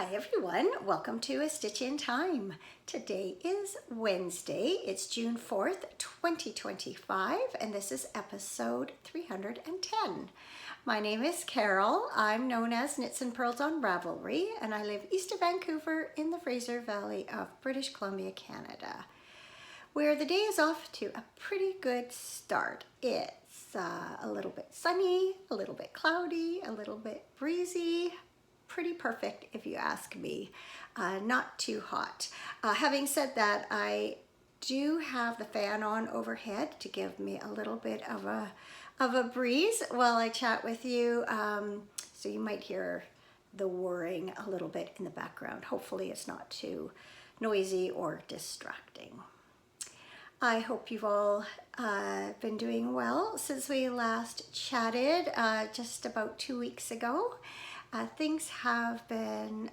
Hi everyone, welcome to A Stitch in Time. Today is Wednesday, it's June 4th, 2025, and this is episode 310. My name is Carol, I'm known as Knits and Pearls on Ravelry, and I live east of Vancouver in the Fraser Valley of British Columbia, Canada, where the day is off to a pretty good start. It's a little bit sunny, a little bit cloudy, a little bit breezy, pretty perfect if you ask me, not too hot. Having said that, I do have the fan on overhead to give me a little bit of a breeze while I chat with you, so you might hear the whirring a little bit in the background. Hopefully it's not too noisy or distracting. I hope you've all been doing well since we last chatted just about 2 weeks ago. Things have been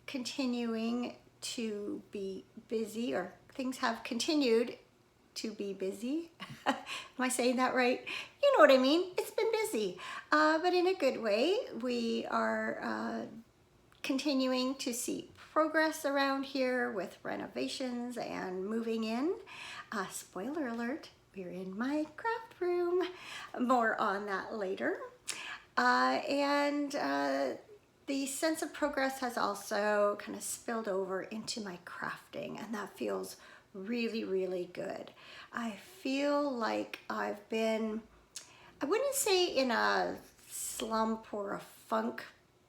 continuing to be busy, or things have continued to be busy. Am I saying that right? You know what I mean. It's been busy, but in a good way. We are continuing to see progress around here with renovations and moving in. Spoiler alert, we're in my craft room. More on that later. The sense of progress has also kind of spilled over into my crafting, and that feels really, really good. I feel like I've been, I wouldn't say in a slump or a funk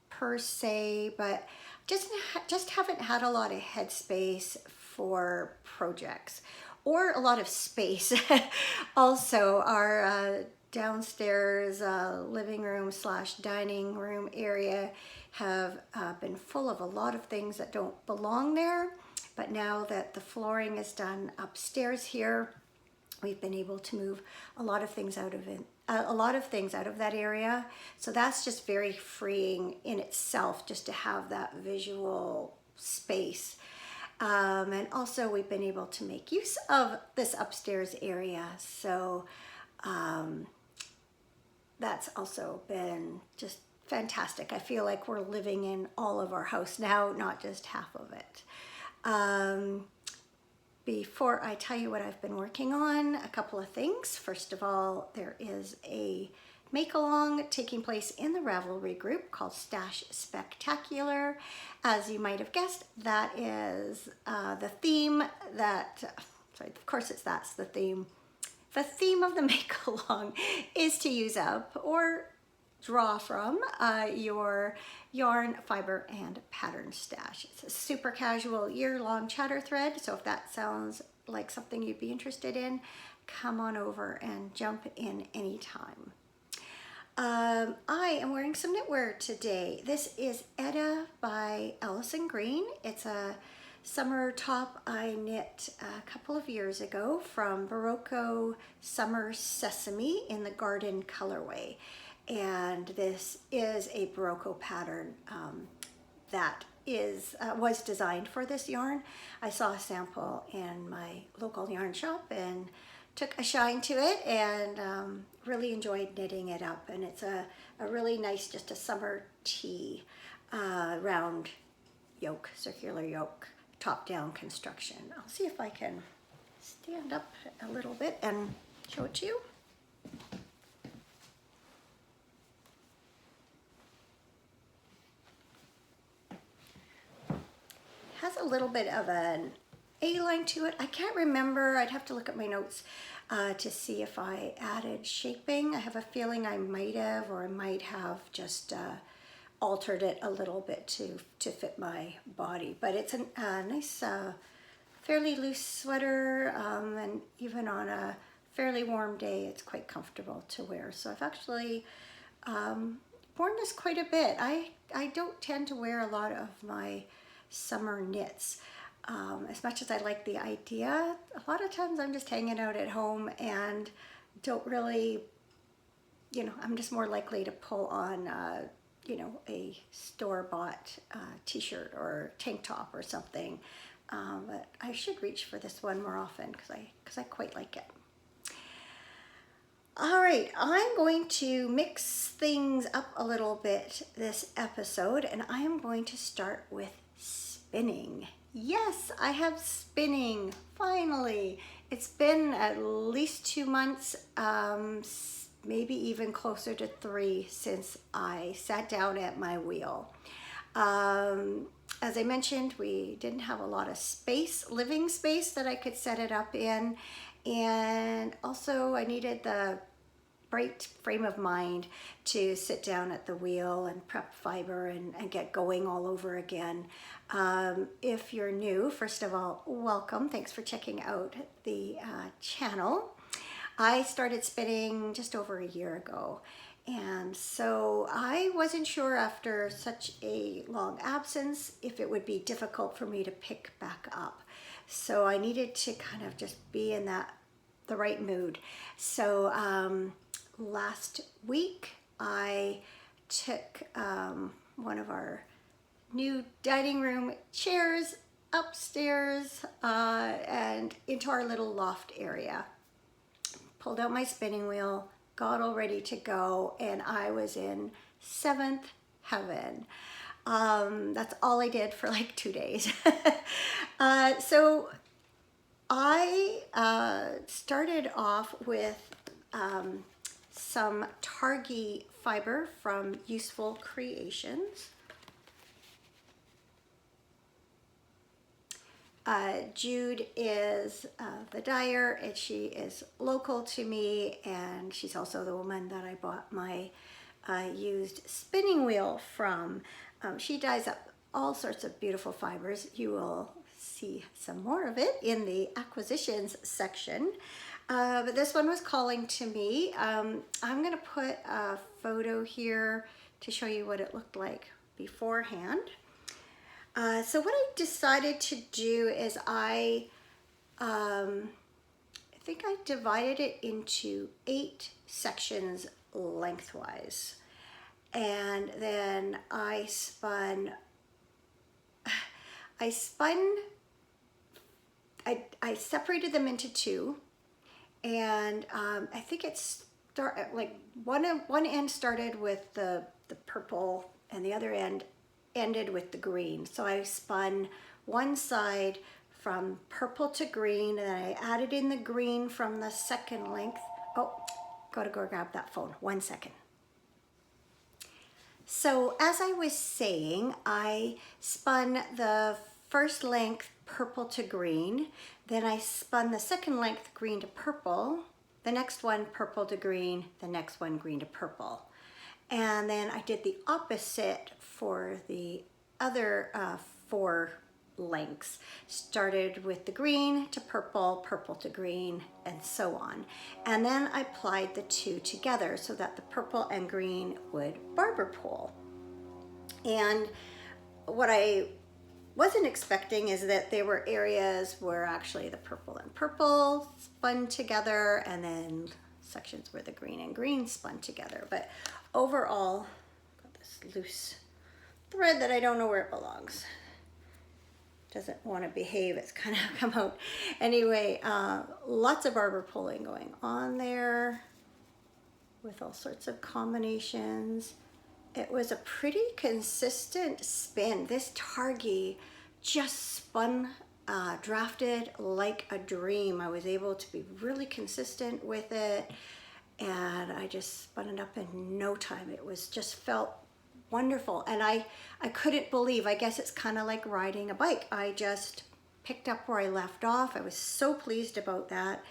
per se, but just haven't had a lot of headspace for projects or a lot of space. Also, our downstairs living room / dining room area have been full of a lot of things that don't belong there, but now that the flooring is done upstairs here, we've been able to move a lot of things out of that area. So that's just very freeing in itself, just to have that visual space. And also we've been able to make use of this upstairs area, so that's also been just fantastic. I feel like we're living in all of our house now, not just half of it. Before I tell you what I've been working on, a couple of things. First of all, there is a make-along taking place in the Ravelry group called Stash Spectacular. As you might have guessed, that is the theme that, sorry, of course that's the theme. The theme of the make-along is to use up or draw from your yarn, fiber, and pattern stash. It's a super casual year-long chatter thread, so if that sounds like something you'd be interested in, come on over and jump in anytime. I am wearing some knitwear today. This is Etta by Allison Green. It's a summer top I knit a couple of years ago from Barocco Summer Sesame in the Garden colorway. And this is a Barocco pattern that was designed for this yarn. I saw a sample in my local yarn shop and took a shine to it, and really enjoyed knitting it up. And it's a really nice, just a summer tee, round yoke, circular yoke, top-down construction. I'll see if I can stand up a little bit and show it to you. Has a little bit of an A-line to it. I can't remember. I'd have to look at my notes to see if I added shaping. I have a feeling I might have, or I might have just altered it a little bit to fit my body. But it's a nice, fairly loose sweater, and even on a fairly warm day, it's quite comfortable to wear. So I've actually worn this quite a bit. I don't tend to wear a lot of my summer knits. As much as I like the idea, a lot of times I'm just hanging out at home and don't really, I'm just more likely to pull on, a store-bought t-shirt or tank top or something. But I should reach for this one more often because I quite like it. All right, I'm going to mix things up a little bit this episode, and I am going to start with spinning. Yes, I have spinning, finally. It's been at least 2 months, maybe even closer to 3 since I sat down at my wheel. As I mentioned, we didn't have a lot of space, living space that I could set it up in. And also I needed the right frame of mind to sit down at the wheel and prep fiber and get going all over again. If you're new, first of all, welcome. Thanks for checking out the channel. I started spinning just over a year ago. And so I wasn't sure after such a long absence if it would be difficult for me to pick back up. So I needed to kind of just be in the right mood. So last week I took one of our new dining room chairs upstairs and into our little loft area. Pulled out my spinning wheel, got all ready to go, and I was in 7th heaven. That's all I did for like 2 days. So I started off with some Targhee fiber from Useful Creations. Jude is the dyer, and she is local to me, and she's also the woman that I bought my used spinning wheel from. She dyes up all sorts of beautiful fibers. You will see some more of it in the acquisitions section. But this one was calling to me. I'm going to put a photo here to show you what it looked like beforehand. So what I decided to do is I think I divided it into 8 sections lengthwise. And then I separated them into 2. And I think one end started with the purple and the other end ended with the green. So I spun one side from purple to green, and then I added in the green from the second length. Oh, gotta go grab that phone. 1 second. So as I was saying, I spun the first length purple to green, then I spun the second length green to purple, the next one purple to green, the next one green to purple. And then I did the opposite for the other 4 lengths. Started with the green to purple, purple to green, and so on. And then I applied the 2 together so that the purple and green would barber pole. And what I wasn't expecting is that there were areas where actually the purple and purple spun together, and then sections where the green and green spun together. But overall, I've got this loose thread that I don't know where it belongs. Doesn't want to behave, it's kind of come out. Anyway, lots of barber pulling going on there with all sorts of combinations. It was a pretty consistent spin. This Targhee just spun, drafted like a dream. I was able to be really consistent with it, and I just spun it up in no time. It was just felt wonderful, and I couldn't believe, I guess it's kind of like riding a bike. I just picked up where I left off. I was so pleased about that,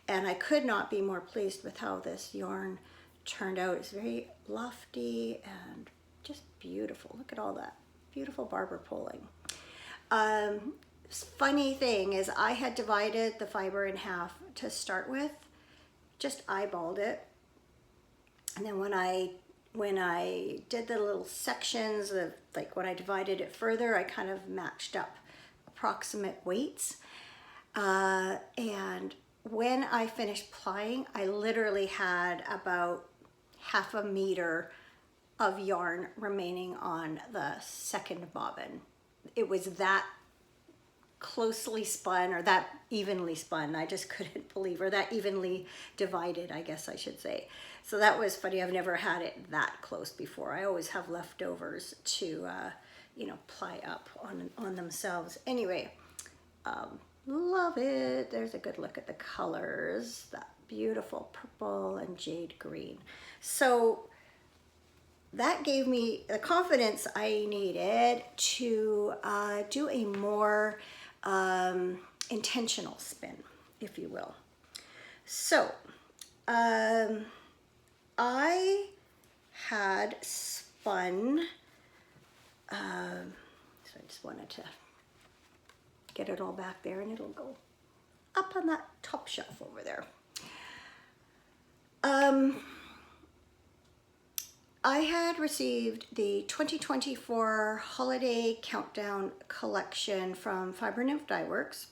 and I could not be more pleased with how this yarn turned out. It's very lofty and just beautiful. Look at all that beautiful barber pulling. Funny thing is, I had divided the fiber in half to start with, just eyeballed it, and then when I did the little sections of, like, when I divided it further, I kind of matched up approximate weights, and when I finished plying, I literally had about ½ a meter of yarn remaining on the second bobbin. It was that closely spun or that evenly spun. I just couldn't believe, or that evenly divided, I guess I should say. So that was funny. I've never had it that close before. I always have leftovers to, you know, ply up on themselves. Anyway, love it. There's a good look at the colors. That beautiful purple and jade green. So that gave me the confidence I needed to do a more intentional spin, if you will. So I had spun, so I just wanted to get it all back there, and it'll go up on that top shelf over there. I had received the 2024 Holiday Countdown Collection from Fiber Nymph Dye Works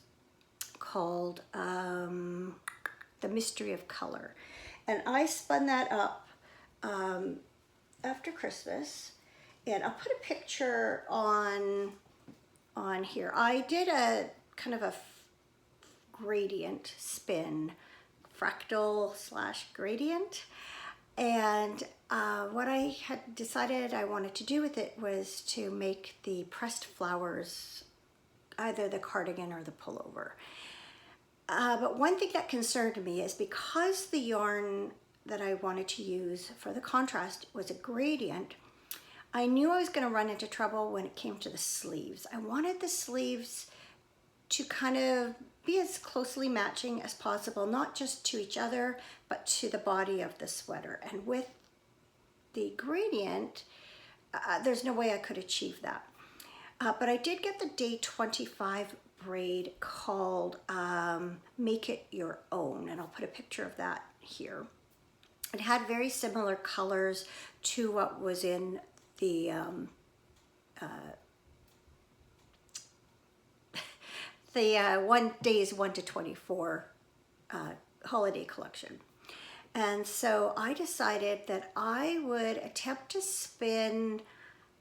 called The Mystery of Color. And I spun that up after Christmas. And I'll put a picture on here. I did a kind of a gradient spin, fractal / gradient. And what I had decided I wanted to do with it was to make the pressed flowers either the cardigan or the pullover. But one thing that concerned me is because the yarn that I wanted to use for the contrast was a gradient, I knew I was going to run into trouble when it came to the sleeves. I wanted the sleeves to kind of be as closely matching as possible, not just to each other, but to the body of the sweater. And with the gradient, there's no way I could achieve that. But I did get the day 25 braid called Make It Your Own, and I'll put a picture of that here. It had very similar colors to what was in the days 1 to 24 holiday collection. And so I decided that I would attempt to spin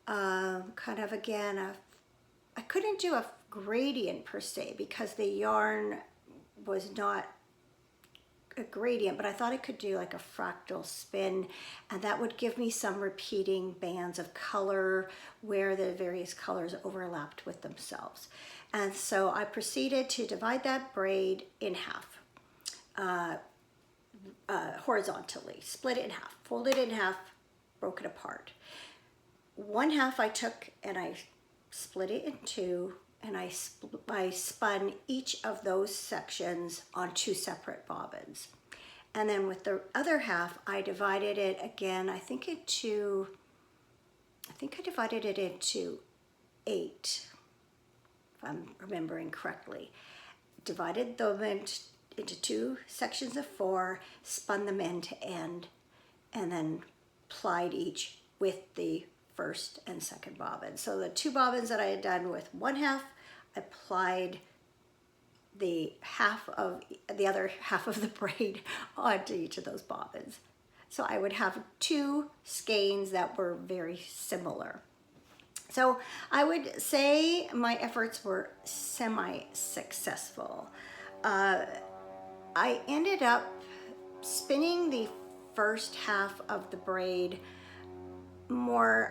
kind of again, I couldn't do a gradient per se because the yarn was not a gradient, but I thought I could do like a fractal spin, and that would give me some repeating bands of color where the various colors overlapped with themselves. And so I proceeded to divide that braid in half, horizontally, split it in half, folded it in half, broke it apart. One half I took and I split it in two, and I spun each of those sections on 2 separate bobbins. And then with the other half, I divided it again, I think I divided it into 8, if I'm remembering correctly. Divided them into 2 sections of 4, spun them end to end, and then plied each with the first and second bobbin. So the 2 bobbins that I had done with one half, I plied the other half of the braid onto each of those bobbins. So I would have 2 skeins that were very similar. So I would say my efforts were semi-successful. I ended up spinning the first half of the braid more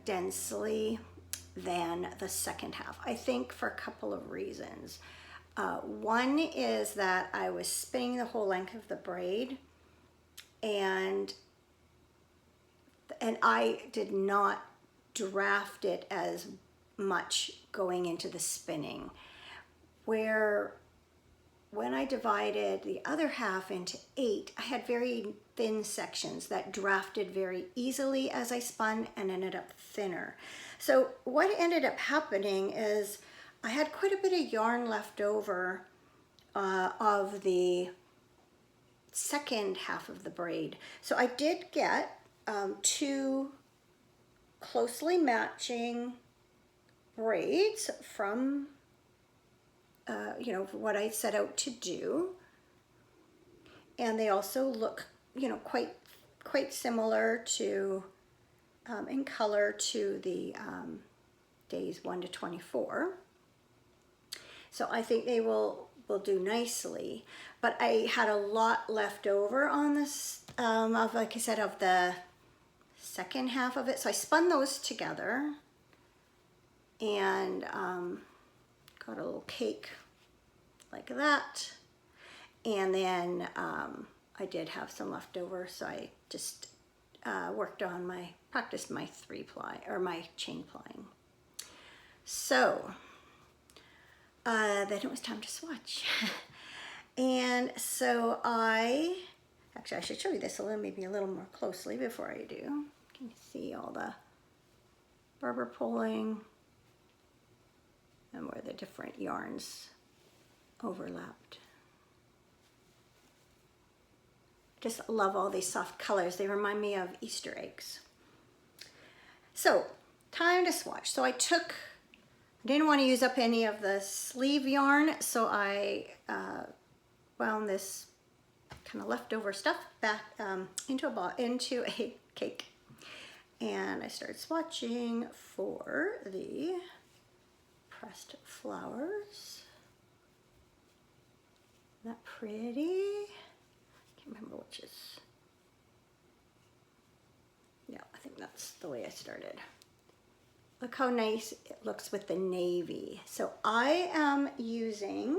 densely than the second half, I think, for a couple of reasons. One is that I was spinning the whole length of the braid, and I did not draft it as much going into the spinning, where when I divided the other half into 8, I had very thin sections that drafted very easily as I spun and ended up thinner. So what ended up happening is I had quite a bit of yarn left over of the second half of the braid. So I did get 2 closely matching braids from what I set out to do, and they also look quite similar to in color to the days 1 to 24. So I think they will do nicely. But I had a lot left over on this, of, like I said, of the second half of it. So I spun those together and got a little cake like that. And then I did have some left over, so I just practiced my 3-ply or my chain plying. So then it was time to swatch. And so actually I should show you this maybe a little more closely before I do. Can you see all the barber pulling and where the different yarns overlapped? Just love all these soft colors. They remind me of Easter eggs. So, time to swatch. So I didn't want to use up any of the sleeve yarn, so I wound this kind of leftover stuff back into a cake. And I started swatching for the pressed flowers. Isn't that pretty? Remember which is, yeah, I think that's the way I started. Look how nice it looks with the navy. So I am using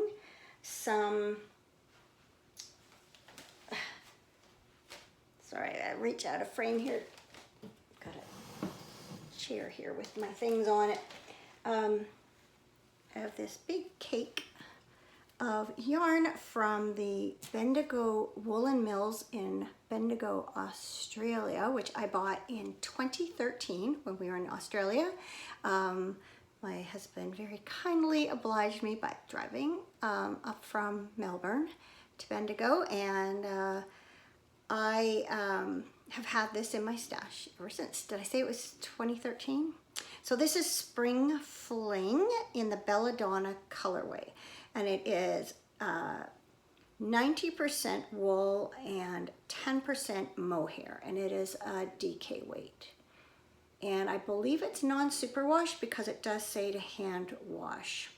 some, sorry, I reach out of frame here. Got a chair here with my things on it. I have this big cake of yarn from the Bendigo Woolen Mills in Bendigo, Australia, which I bought in 2013 when we were in Australia. My husband very kindly obliged me by driving up from Melbourne to Bendigo, and I have had this in my stash ever since. Did I say it was 2013? So this is Spring Fling in the Belladonna colorway. And it is 90% wool and 10% mohair, and it is a DK weight. And I believe it's non-superwash because it does say to hand wash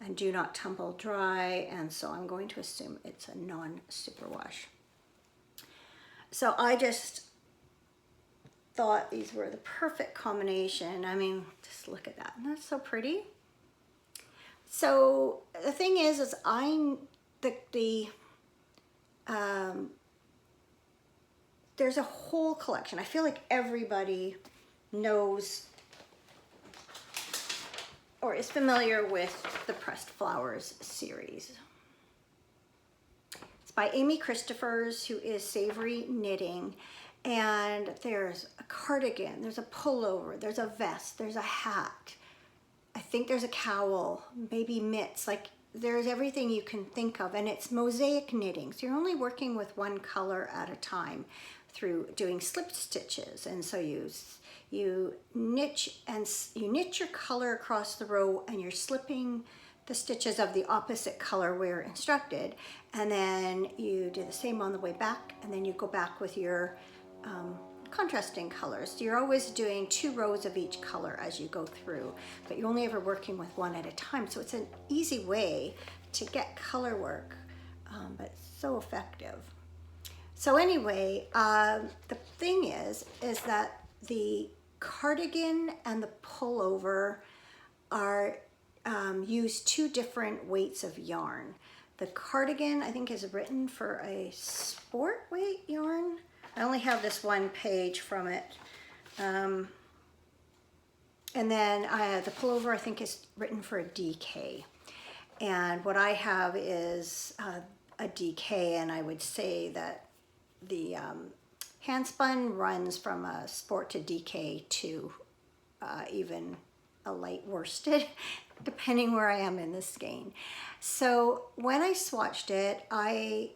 and do not tumble dry, and so I'm going to assume it's a non-superwash. So I just thought these were the perfect combination. I mean, just look at that. Isn't that so pretty? So the thing is there's a whole collection. I feel like everybody knows or is familiar with the Pressed Flowers series. It's by Amy Christophers, who is Savory Knitting. And there's a cardigan, there's a pullover, there's a vest, there's a hat. I think there's a cowl, maybe mitts, like there's everything you can think of, and it's mosaic knitting. So you're only working with one color at a time through doing slip stitches. And so you knit your color across the row, and you're slipping the stitches of the opposite color where instructed. And then you do the same on the way back, and then you go back with your contrasting colors. So you're always doing 2 rows of each color as you go through, but you're only ever working with one at a time. So it's an easy way to get color work, but it's so effective. So anyway, the thing is that the cardigan and the pullover are use 2 different weights of yarn. The cardigan, I think, is written for a sport weight yarn. I only have this one page from it. And then the pullover, I think, is written for a DK. And what I have is a DK, and I would say that the handspun runs from a sport to DK to even a light worsted, depending where I am in the skein. So when I swatched it, I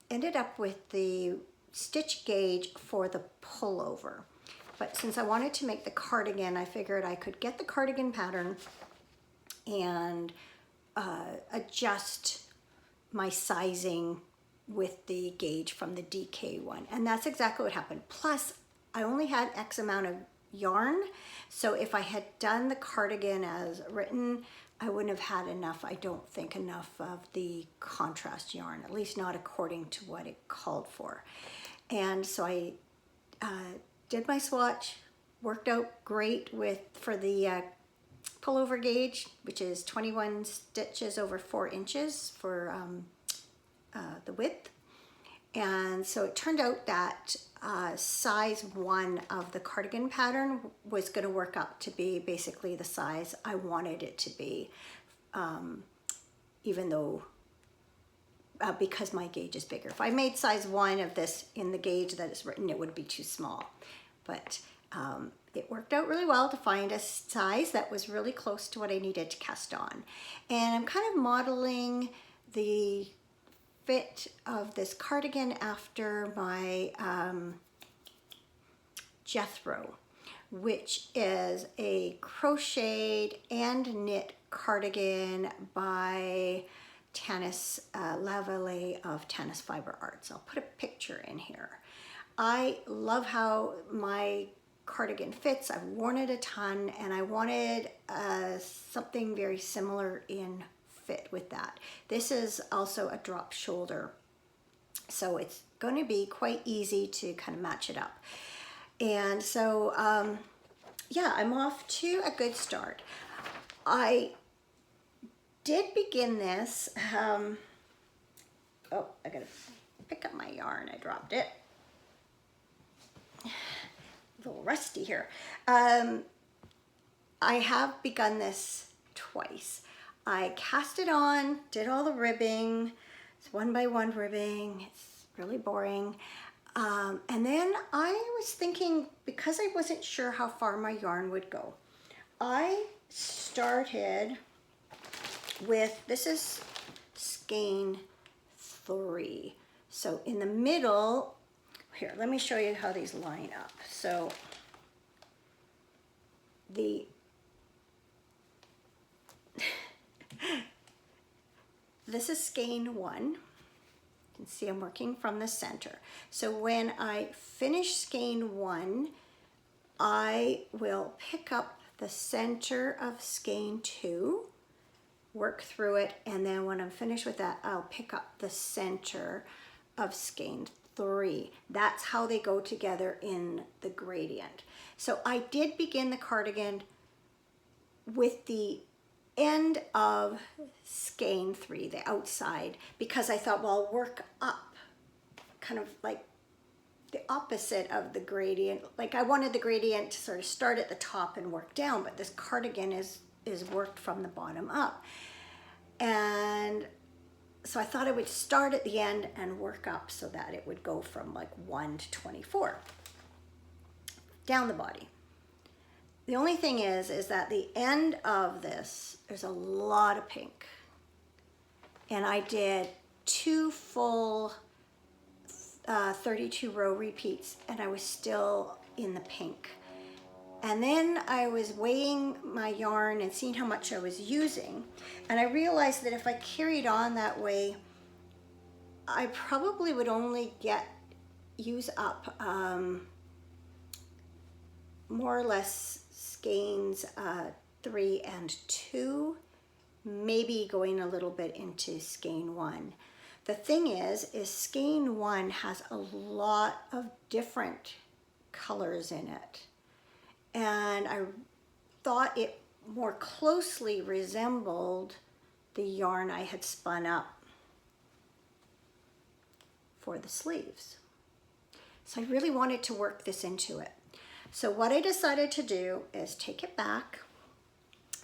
ended up with the stitch gauge for the pullover. But since I wanted to make the cardigan, I figured I could get the cardigan pattern and adjust my sizing with the gauge from the DK one. And that's exactly what happened. Plus, I only had X amount of yarn. So if I had done the cardigan as written, I wouldn't have had enough, I don't think, enough of the contrast yarn, at least not according to what it called for. And so I did my swatch, worked out great for the pullover gauge, which is 21 stitches over 4 inches for the width. And so it turned out that size 1 of the cardigan pattern was going to work up to be basically the size I wanted it to be, even though because my gauge is bigger. If I made size 1 of this in the gauge that is written, it would be too small. But it worked out really well to find a size that was really close to what I needed to cast on. And I'm kind of modeling the fit of this cardigan after my Jethro, which is a crocheted and knit cardigan by Tanis Lavallee of Tanis Fiber Arts. I'll put a picture in here. I love how my cardigan fits. I've worn it a ton, and I wanted something very similar in fit with that. This is also a drop shoulder, so it's going to be quite easy to kind of match it up. And so yeah, I'm off to a good start. I did begin this oh, I gotta pick up my yarn, I dropped it, a little rusty here. I have begun this twice. I cast it on, did all the ribbing. It's 1 by 1 ribbing. It's really boring. And then I was thinking, because I wasn't sure how far my yarn would go, I started with, this is skein 3. So in the middle, here, let me show you how these line up. So this is skein 1. You can see I'm working from the center. So when I finish skein 1, I will pick up the center of skein 2, work through it, and then when I'm finished with that, I'll pick up the center of skein 3. That's how they go together in the gradient. So I did begin the cardigan with the end of skein 3, the outside, because I thought, well, I'll work up kind of like the opposite of the gradient. Like I wanted the gradient to sort of start at the top and work down, but this cardigan is worked from the bottom up. And so I thought I would start at the end and work up so that it would go from like 1 to 24 down the body. The only thing is that the end of this, there's a lot of pink. And I did 2 full 32 row repeats, and I was still in the pink. And then I was weighing my yarn and seeing how much I was using. And I realized that if I carried on that way, I probably would only use up more or less skeins 3 and 2, maybe going a little bit into skein 1. The thing is skein 1 has a lot of different colors in it. And I thought it more closely resembled the yarn I had spun up for the sleeves. So I really wanted to work this into it. So what I decided to do is take it back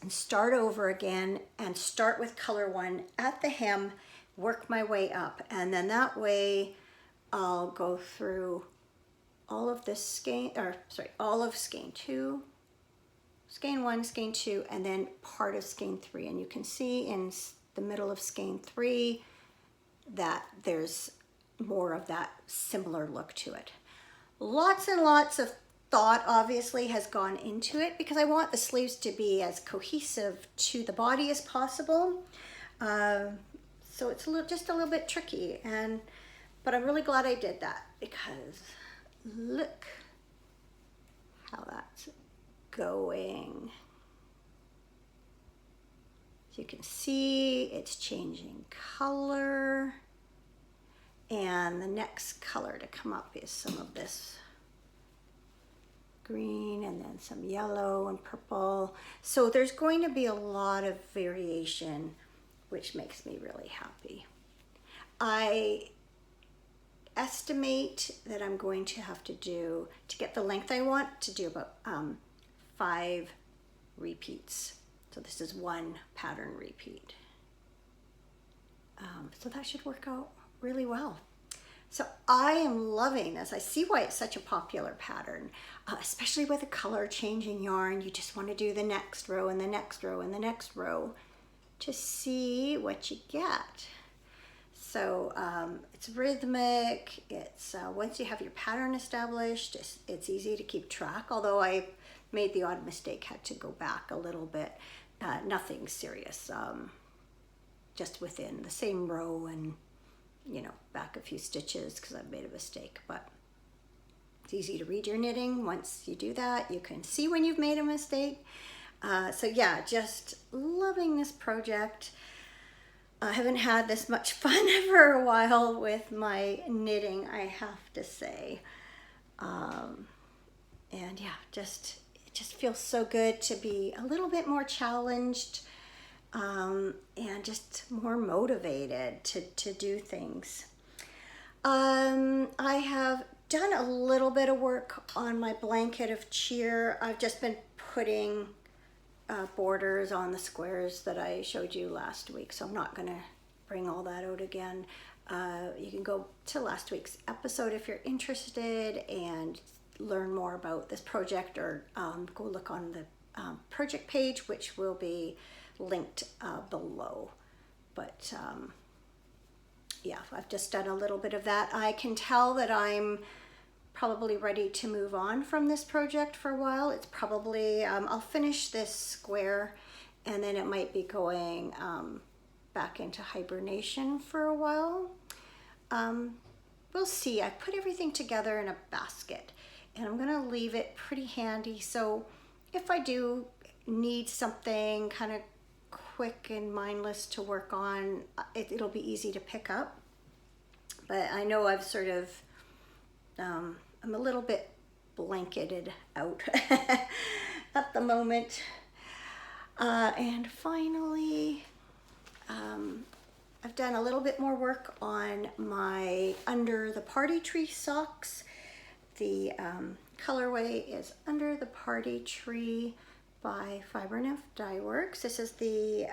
and start over again and start with color 1 at the hem, work my way up, and then that way I'll go through all of this skein, all of skein 2, skein 1, skein 2, and then part of skein 3. And you can see in the middle of skein 3 that there's more of that similar look to it. Lots and lots of thought obviously has gone into it because I want the sleeves to be as cohesive to the body as possible. So it's just a little bit tricky, but I'm really glad I did that because look how that's going. As you can see, it's changing color. And the next color to come up is some of this green and then some yellow and purple. So there's going to be a lot of variation, which makes me really happy. I estimate that I'm going to have to do, to get the length I want, to do about 5 repeats. So this is 1 pattern repeat. So that should work out really well. So I am loving this. I see why it's such a popular pattern, especially with a color changing yarn. You just want to do the next row and the next row and the next row to see what you get. So it's rhythmic. It's once you have your pattern established, it's easy to keep track. Although I made the odd mistake, had to go back a little bit. Nothing serious, just within the same row and, you know, back a few stitches because I've made a mistake. But it's easy to read your knitting. Once you do that, you can see when you've made a mistake. So yeah, just loving this project. I haven't had this much fun for a while with my knitting, I have to say. And yeah, it just feels so good to be a little bit more challenged and just more motivated to do things. I have done a little bit of work on my blanket of cheer. I've just been putting borders on the squares that I showed you last week, so I'm not going to bring all that out again. You can go to last week's episode if you're interested and learn more about this project, or go look on the project page, which will be linked below. But yeah, I've just done a little bit of that. I can tell that I'm probably ready to move on from this project for a while. It's probably, I'll finish this square and then it might be going back into hibernation for a while. We'll see. I put everything together in a basket and I'm gonna leave it pretty handy. So if I do need something kind of quick and mindless to work on, it'll be easy to pick up. But I know I've sort of, I'm a little bit blanketed out at the moment. And finally, I've done a little bit more work on my Under the Party Tree socks. The colorway is Under the Party Tree by Fiber Nymph Dye Works. This is the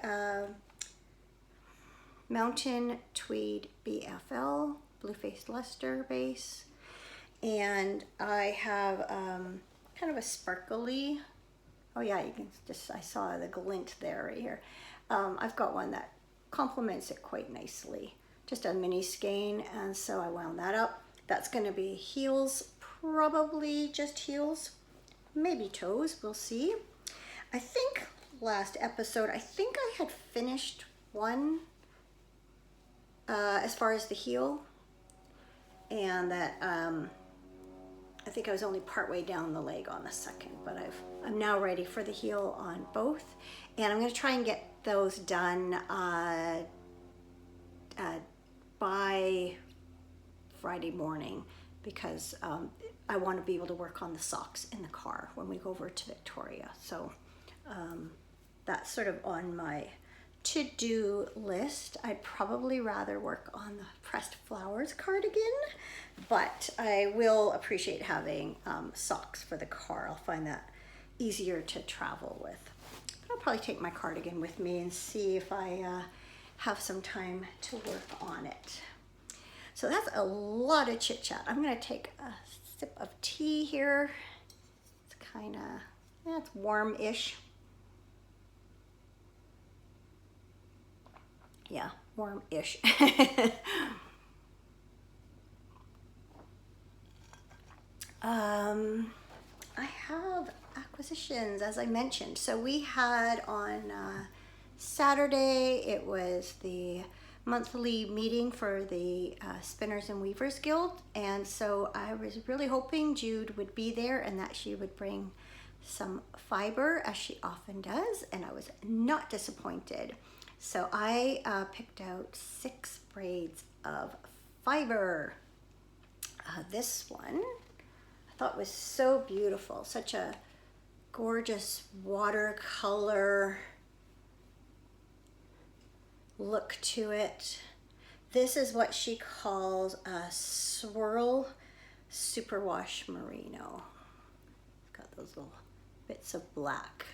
Mountain Tweed BFL Blue-Faced Luster base. And I have kind of a sparkly, oh yeah, you can just, I saw the glint there right here. I've got one that complements it quite nicely. Just a mini skein, and so I wound that up. That's going to be heels, probably just heels, maybe toes, we'll see. I think last episode, I think I had finished one as far as the heel, and that I think I was only partway down the leg on the second, but I'm now ready for the heel on both, and I'm going to try and get those done by Friday morning, because I want to be able to work on the socks in the car when we go over to Victoria. So that's sort of on my to-do list. I'd probably rather work on the pressed flowers cardigan, but I will appreciate having socks for the car. I'll find that easier to travel with. But I'll probably take my cardigan with me and see if I have some time to work on it. So that's a lot of chit chat. I'm gonna take a sip of tea here. It's kind of, yeah, it's warm-ish. Yeah, warm-ish. I have acquisitions, as I mentioned. So we had on Saturday, it was the monthly meeting for the Spinners and Weavers Guild, and so I was really hoping Jude would be there and that she would bring some fiber, as she often does, and I was not disappointed. So I picked out 6 braids of fiber. This one I thought was so beautiful, such a gorgeous watercolor look to it. This is what she calls a swirl superwash merino. It's got those little bits of black.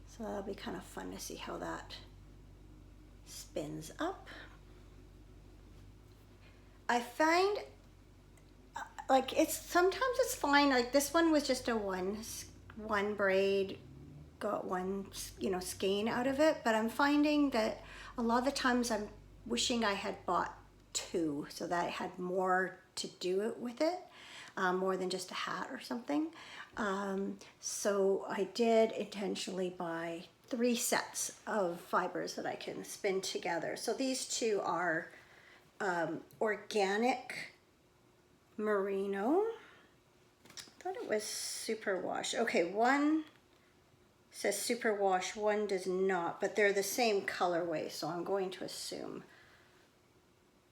So that'll be kind of fun to see how that spins up. I find like sometimes it's fine. Like this one was just a one braid, got one, skein out of it, but I'm finding that a lot of the times I'm wishing I had bought 2 so that I had more to do it with it, more than just a hat or something. So I did intentionally buy 3 sets of fibers that I can spin together. So these 2 are organic merino. I thought it was superwash. Okay, one says superwash, one does not, but they're the same colorway, so I'm going to assume,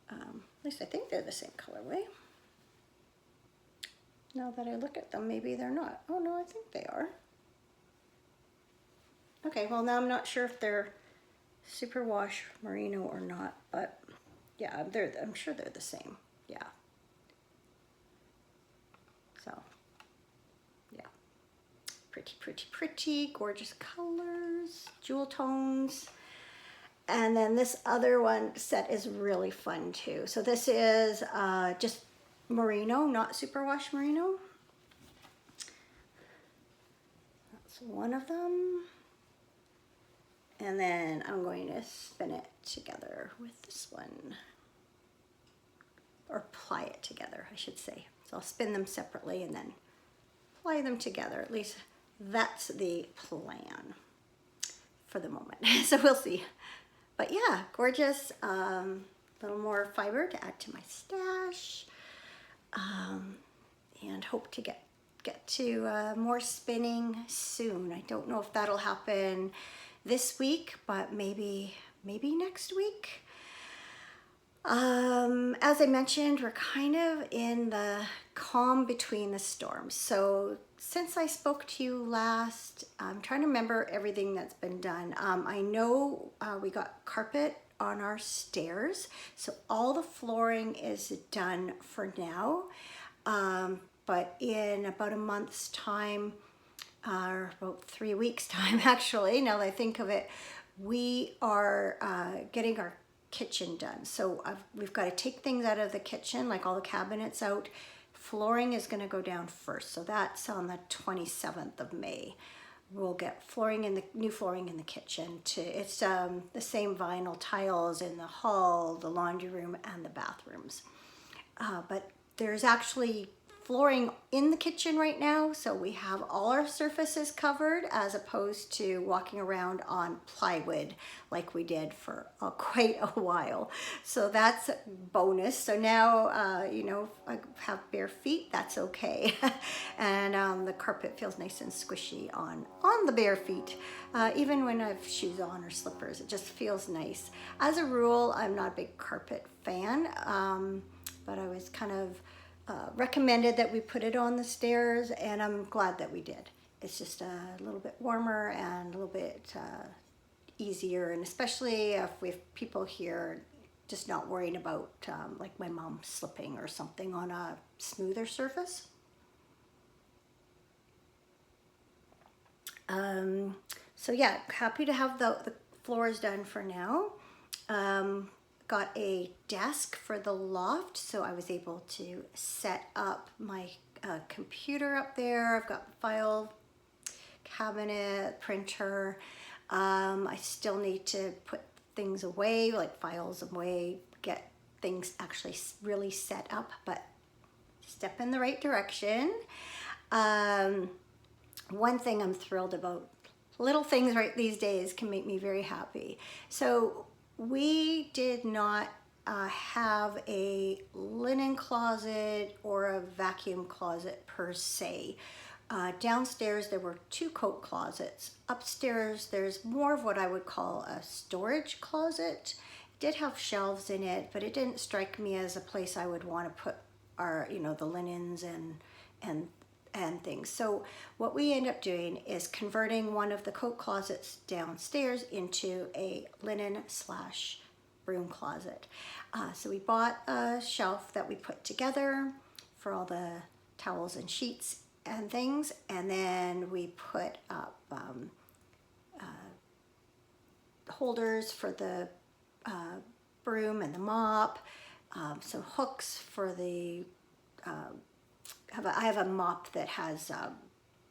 at least I think they're the same colorway. Now that I look at them, maybe they're not. Oh no, I think they are. Okay, well now I'm not sure if they're superwash merino or not, but yeah, I'm sure they're the same. Yeah. So, yeah. Pretty, pretty, pretty, gorgeous colors, jewel tones. And then this other one set is really fun too. So this is just merino, not superwash merino. That's one of them. And then I'm going to spin it together with this one. Or ply it together, I should say. So I'll spin them separately and then ply them together. At least that's the plan for the moment. So we'll see. But yeah, gorgeous. Little more fiber to add to my stash. And hope to get to more spinning soon. I don't know if that'll happen this week, but maybe next week. As I mentioned, we're kind of in the calm between the storms. So since I spoke to you last, I'm trying to remember everything that's been done. I know we got carpet on our stairs, so all the flooring is done for now. But in about a month's time, or about 3 weeks time actually, now that I think of it, we are getting our kitchen done. So we've got to take things out of the kitchen, like all the cabinets out. Flooring is going to go down first, so that's on the 27th of May. We'll get new flooring in the kitchen. It's the same vinyl tiles in the hall, the laundry room, and the bathrooms. But there's actually flooring in the kitchen right now, so we have all our surfaces covered as opposed to walking around on plywood like we did for quite a while. So that's a bonus. So now, I have bare feet, that's okay. And the carpet feels nice and squishy on the bare feet. Even when I have shoes on or slippers, it just feels nice. As a rule, I'm not a big carpet fan, but I was kind of recommended that we put it on the stairs, and I'm glad that we did. It's just a little bit warmer and a little bit easier, and especially if we have people here, just not worrying about like my mom slipping or something on a smoother surface. So yeah, happy to have the floors done for now. Got a desk for the loft, so I was able to set up my computer up there. I've got file cabinet, printer. I still need to put things away, like files away, get things actually really set up, but step in the right direction. One thing I'm thrilled about, little things right these days can make me very happy. So we did not have a linen closet or a vacuum closet per se. Downstairs there were 2 coat closets. Upstairs there's more of what I would call a storage closet. It did have shelves in it, but it didn't strike me as a place I would want to put our, the linens and things. So what we end up doing is converting one of the coat closets downstairs into a linen slash broom closet. So we bought a shelf that we put together for all the towels and sheets and things, and then we put up holders for the broom and the mop, some hooks for the I have a mop that has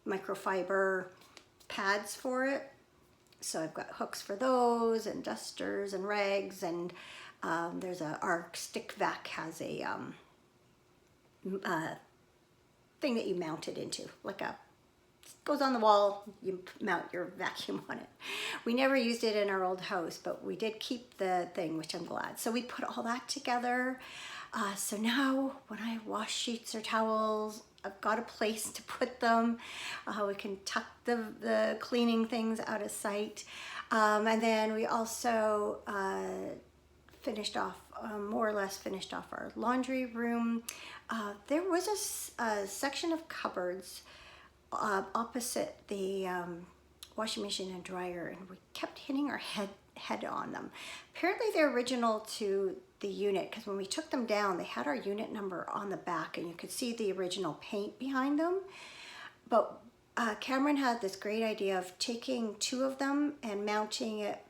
microfiber pads for it, so I've got hooks for those, and dusters and rags, and there's our stick vac has a thing that you mount it into, like goes on the wall, you mount your vacuum on it. We never used it in our old house, but we did keep the thing, which I'm glad. So we put all that together. So now when I wash sheets or towels, I've got a place to put them. We can tuck the cleaning things out of sight. And then we also finished off, more or less finished off our laundry room. There was a section of cupboards opposite the washing machine and dryer, and we kept hitting our head on them. Apparently they're original to the unit, because when we took them down, they had our unit number on the back, and you could see the original paint behind them. But Cameron had this great idea of taking 2 of them and mounting it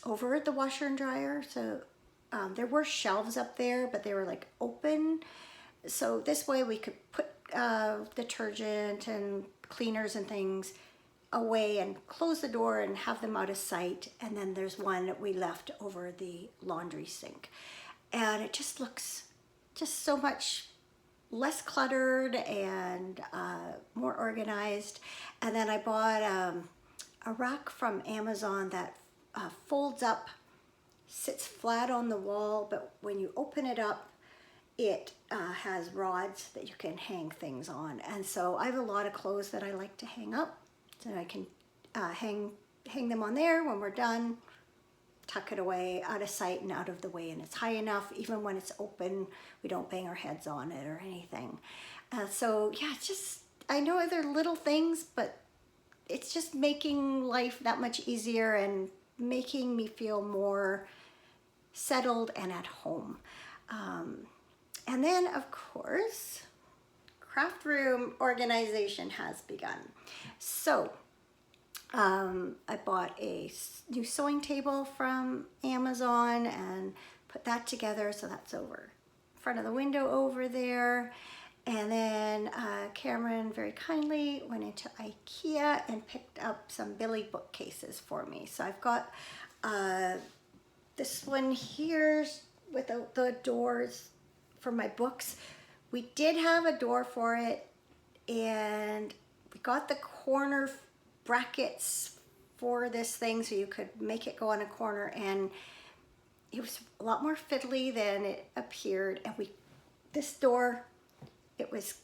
over the washer and dryer. So there were shelves up there, but they were like open. So this way we could put detergent and cleaners and things away and close the door and have them out of sight. And then there's one that we left over the laundry sink. And it just looks just so much less cluttered and more organized. And then I bought a rack from Amazon that folds up, sits flat on the wall, but when you open it up, it has rods that you can hang things on. And so I have a lot of clothes that I like to hang up, so I can hang them on there when we're done, tuck it away, out of sight and out of the way, and it's high enough. Even when it's open, we don't bang our heads on it or anything. So yeah, it's just, I know they're little things, but it's just making life that much easier and making me feel more settled and at home. And then, of course, craft room organization has begun. So I bought a new sewing table from Amazon and put that together. So that's over in front of the window over there. And then Cameron very kindly went into IKEA and picked up some Billy bookcases for me. So I've got this one here without the doors for my books. We did have a door for it, and we got the corner brackets for this thing so you could make it go on a corner, and it was a lot more fiddly than it appeared. And this door, it was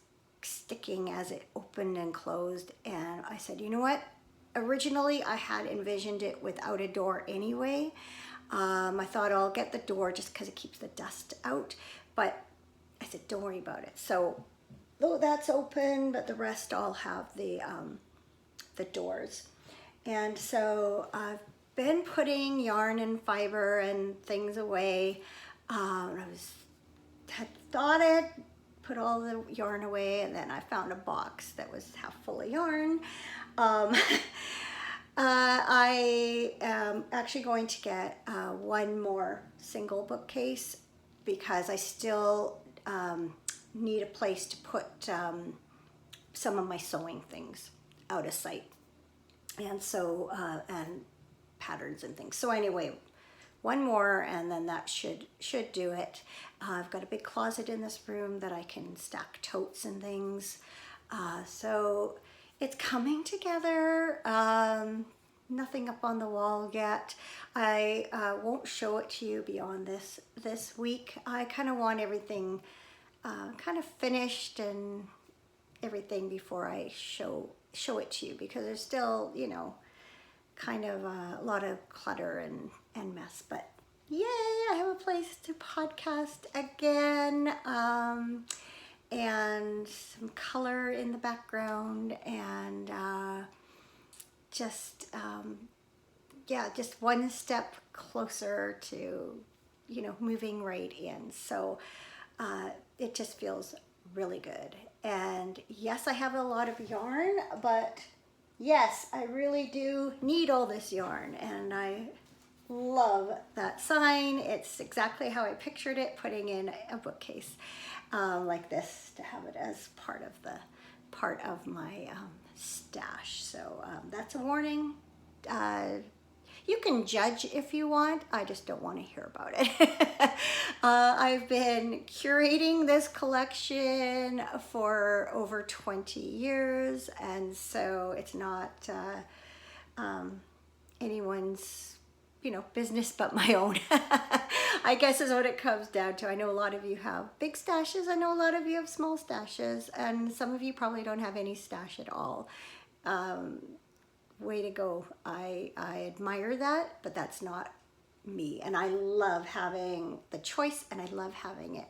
sticking as it opened and closed, and I said, you know what, originally I had envisioned it without a door anyway. I thought I'll get the door just because it keeps the dust out, but I said, don't worry about it. So though that's open, but the rest all have the doors. And so I've been putting yarn and fiber and things away. Had thought I'd put all the yarn away, and then I found a box that was half full of yarn. I am actually going to get one more single bookcase because I still need a place to put some of my sewing things out of sight, and so and patterns and things. So anyway, one more, and then that should do it. I've got a big closet in this room that I can stack totes and things. So it's coming together. nothing up on the wall yet. I won't show it to you beyond this week. I kind of want everything kind of finished and everything before I show it to you, because there's still, you know, kind of a lot of clutter and mess. But yay, I have a place to podcast again, and some color in the background, and yeah, just one step closer to, you know, moving right in. So it just feels really good. And yes, I have a lot of yarn, but yes, I really do need all this yarn, and I love that sign. It's exactly how I pictured it, putting in a bookcase like this to have it as part of my stash. So that's a warning. You can judge if you want. I just don't want to hear about it. I've been curating this collection for over 20 years, and so it's not anyone's, you know, business but my own. I guess is what it comes down to. I know a lot of you have big stashes. I know a lot of you have small stashes, and some of you probably don't have any stash at all. Way to go. I admire that, but that's not me. And I love having the choice, and I love having it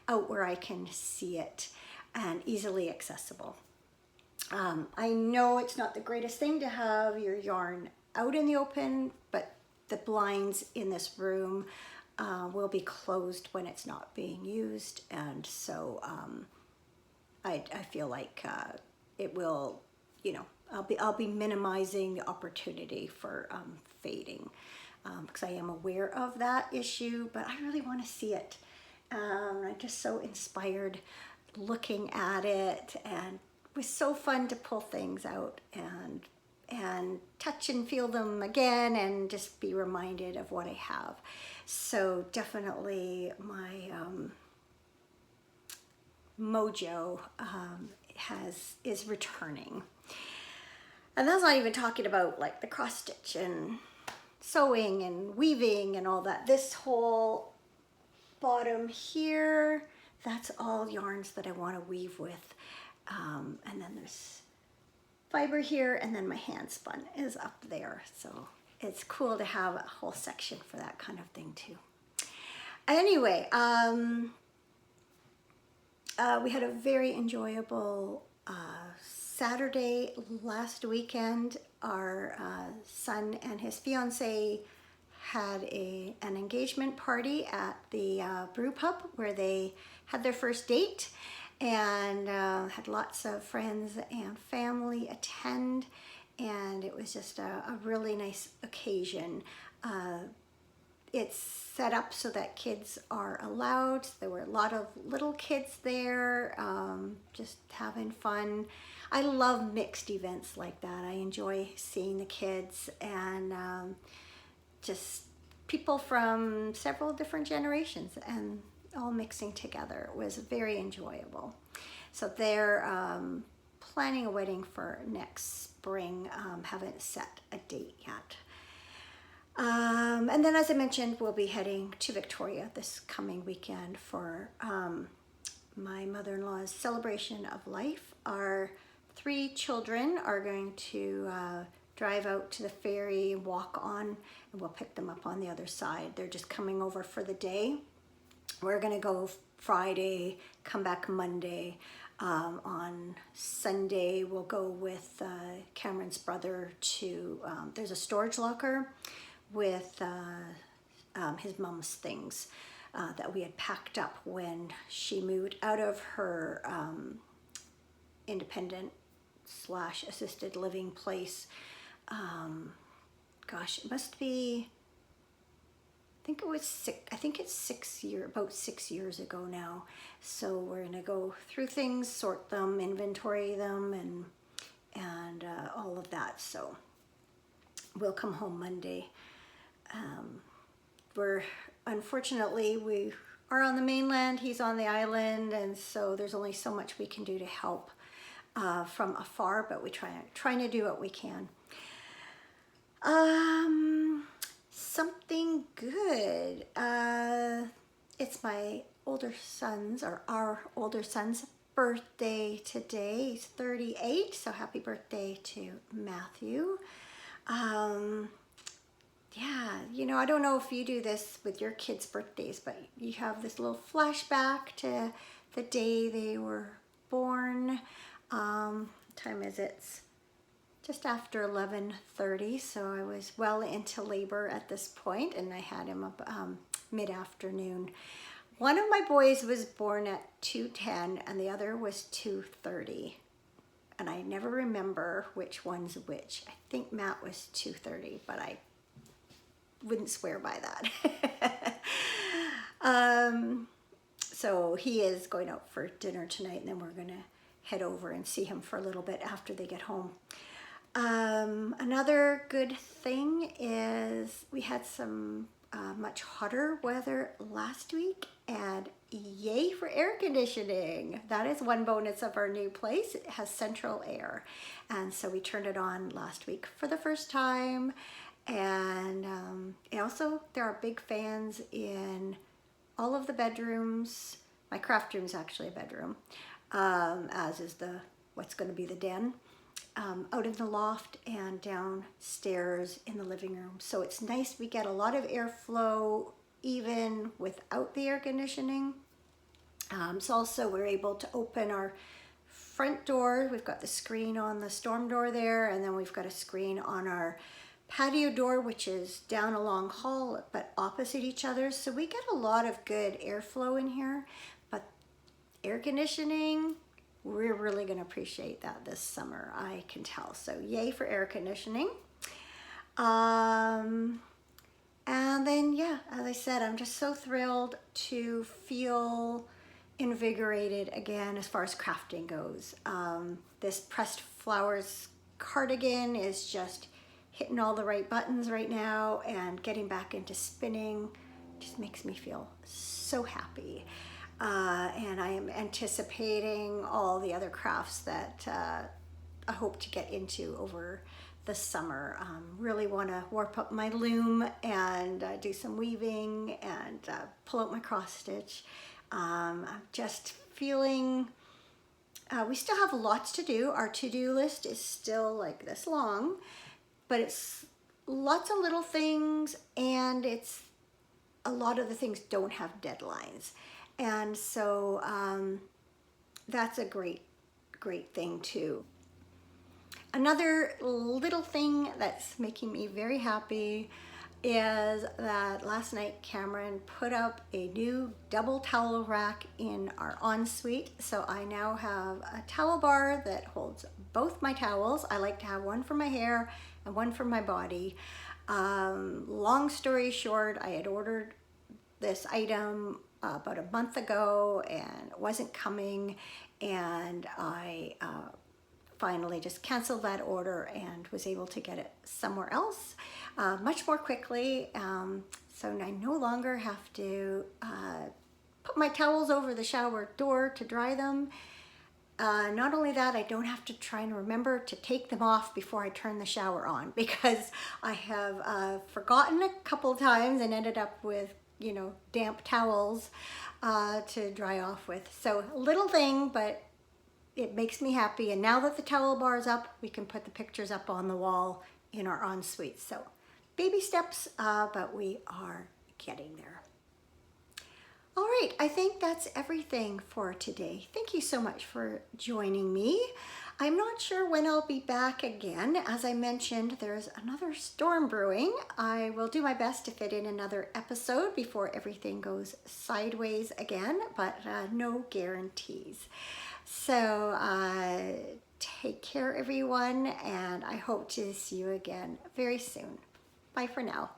out where I can see it and easily accessible. I know it's not the greatest thing to have your yarn out in the open, but the blinds in this room will be closed when it's not being used, and so I feel like it will, you know, I'll be minimizing the opportunity for fading, because I am aware of that issue, but I really want to see it. I'm just so inspired looking at it, and it was so fun to pull things out and touch and feel them again, and just be reminded of what I have. So definitely my mojo is returning. And that's not even talking about like the cross stitch and sewing and weaving and all that. This whole bottom here, that's all yarns that I want to weave with. And then there's fiber here, and then my hand spun is up there. So it's cool to have a whole section for that kind of thing too. Anyway, we had a very enjoyable Saturday last weekend. Our son and his fiance had an engagement party at the brew pub where they had their first date, and had lots of friends and family attend, and it was just a really nice occasion. It's set up so that kids are allowed. There were a lot of little kids there, just having fun. I love mixed events like that. I enjoy seeing the kids and just people from several different generations and all mixing together. It was very enjoyable. So they're planning a wedding for next spring. Haven't set a date yet. And then, as I mentioned, we'll be heading to Victoria this coming weekend for my mother-in-law's celebration of life. Our 3 children are going to drive out to the ferry, walk on, and we'll pick them up on the other side. They're just coming over for the day. We're going to go Friday, come back Monday. On Sunday, we'll go with Cameron's brother to, there's a storage locker with his mom's things that we had packed up when she moved out of her independent / assisted living place. Gosh, it must be, I think it's about 6 years ago now. So we're gonna go through things, sort them, inventory them, and all of that. So we'll come home Monday. Unfortunately, we are on the mainland, he's on the island, and so there's only so much we can do to help from afar, but we trying to do what we can. Something good. It's my older son's, or our older son's birthday today. He's 38, so happy birthday to Matthew. Yeah, you know, I don't know if you do this with your kids' birthdays, but you have this little flashback to the day they were born. What time is it? It's just after 11:30, so I was well into labor at this point, and I had him up mid-afternoon. One of my boys was born at 2:10, and the other was 2:30. And I never remember which one's which. I think Matt was 2:30, but I wouldn't swear by that. So he is going out for dinner tonight, and then we're gonna head over and see him for a little bit after they get home. Another good thing is we had some much hotter weather last week, and yay for air conditioning. That is one bonus of our new place. It has central air, and so we turned it on last week for the first time. And also there are big fans in all of the bedrooms. My craft room is actually a bedroom, as is what's going to be the den. Out in the loft and downstairs in the living room. So it's nice. We get a lot of airflow even without the air conditioning. So also we're able to open our front door. We've got the screen on the storm door there, and then we've got a screen on our patio door, which is down a long hall but opposite each other. So we get a lot of good airflow in here, but air conditioning, we're really going to appreciate that this summer, I can tell. So yay for air conditioning. And then, yeah, as I said, I'm just so thrilled to feel invigorated again as far as crafting goes. This pressed flowers cardigan is just hitting all the right buttons right now, and getting back into spinning just makes me feel so happy. And I am anticipating all the other crafts that I hope to get into over the summer. Really want to warp up my loom and do some weaving and pull out my cross stitch. I'm just feeling, we still have lots to do. Our to-do list is still like this long, but it's lots of little things, and it's a lot of the things don't have deadlines. And so that's a great thing too. Another little thing that's making me very happy is that last night Cameron put up a new double towel rack in our ensuite. So I now have a towel bar that holds both my towels. I like to have one for my hair and one for my body. Long story short, I had ordered this item about a month ago, and it wasn't coming, and I finally just canceled that order and was able to get it somewhere else much more quickly. So I no longer have to put my towels over the shower door to dry them. Not only that, I don't have to try and remember to take them off before I turn the shower on, because I have forgotten a couple times and ended up with, you know, damp towels to dry off with. So a little thing, but it makes me happy. And now that the towel bar is up, we can put the pictures up on the wall in our ensuite. So baby steps, but we are getting there. All right, I think that's everything for today. Thank you so much for joining me. I'm not sure when I'll be back again. As I mentioned, there's another storm brewing. I will do my best to fit in another episode before everything goes sideways again, but no guarantees. So take care, everyone, and I hope to see you again very soon. Bye for now.